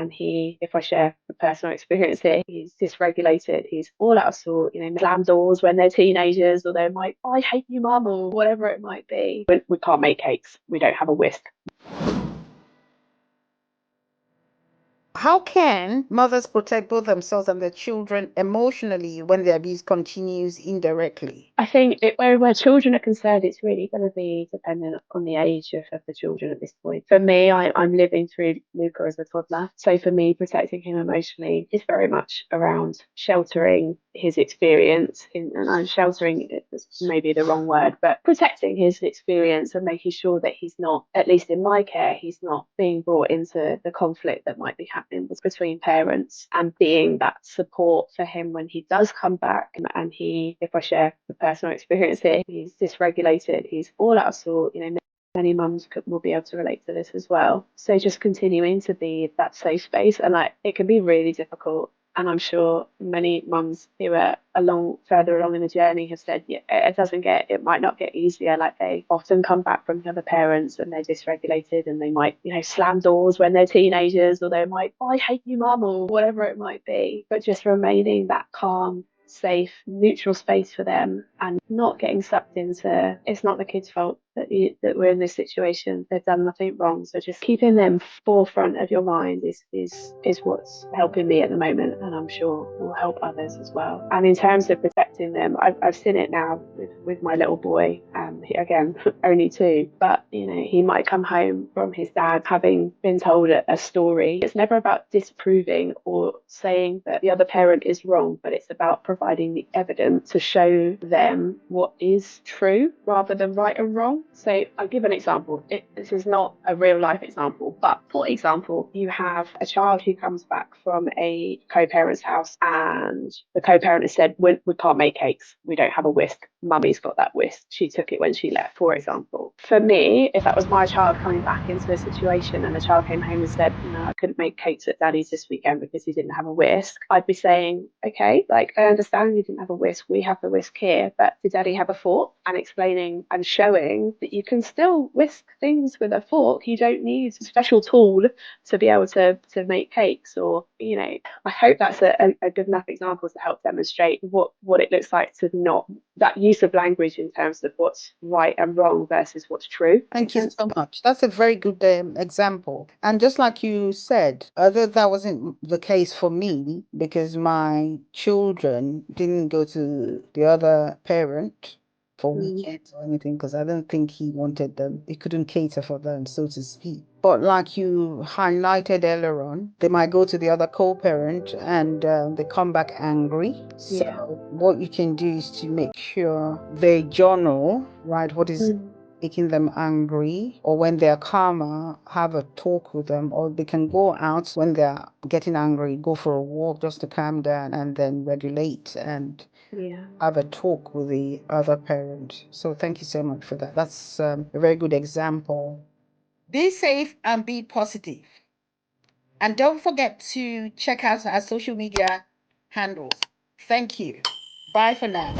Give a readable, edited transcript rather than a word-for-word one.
And he, if I share a personal experience here, he's dysregulated. He's all out of sort, slam doors when they're teenagers, or they're like, I hate you, mum, or whatever it might be. We can't make cakes. We don't have a whisk. How can mothers protect both themselves and their children emotionally when the abuse continues indirectly? I think where children are concerned, it's really going to be dependent on the age of the children at this point. For me, I'm living through Luca as a toddler. So for me, protecting him emotionally is very much around sheltering his experience. And I'm sheltering is maybe the wrong word, but protecting his experience and making sure that he's not, at least in my care, he's not being brought into the conflict that might be happening between parents, and being that support for him when he does come back. And he, if I share the personal experience here, he's dysregulated, he's all out of sort, many mums will be able to relate to this as well. So just continuing to be that safe space, and it can be really difficult. And I'm sure many mums who are further along in the journey have said, yeah, it might not get easier. Like, they often come back from the other parents and they're dysregulated, and they might, slam doors when they're teenagers, or they might, I hate you, mum, or whatever it might be. But just remaining that calm, safe, neutral space for them, and not getting sucked into, it's not the kid's fault that we're in this situation. They've done nothing wrong. So just keeping them forefront of your mind is what's helping me at the moment, and I'm sure will help others as well. And in terms of protecting them, I've seen it now with my little boy. Again, only 2, but he might come home from his dad having been told a story. It's never about disproving or saying that the other parent is wrong, but it's about providing the evidence to show them what is true rather than right or wrong. So I'll give an example. This is not a real life example, but for example, you have a child who comes back from a co-parent's house, and the co-parent has said, we can't make cakes. We don't have a whisk. Mummy's got that whisk. She took it when she left, for example. For me, if that was my child coming back into a situation and the child came home and said, I couldn't make cakes at daddy's this weekend because he didn't have a whisk, I'd be saying, okay, I understand you didn't have a whisk. We have the whisk here, but did daddy have a fork? And explaining and showing that you can still whisk things with a fork. You don't need a special tool to be able to make cakes. Or, I hope that's a good enough example to help demonstrate what it looks like to not, that use of language in terms of what's right and wrong versus what's true. Thank you so much. That's a very good example. And just like you said, although that wasn't the case for me, because my children didn't go to the other parent for weekends or anything, because I don't think he wanted them. He couldn't cater for them, so to speak. But like you highlighted earlier on, they might go to the other co-parent and they come back angry. So what you can do is to make sure they journal, right, what is making them angry, or when they're calmer, have a talk with them, or they can go out when they're getting angry, go for a walk just to calm down and then regulate and have a talk with the other parent. So thank you so much for that. That's a very good example. Be safe and be positive. And don't forget to check out our social media handles. Thank you. Bye for now.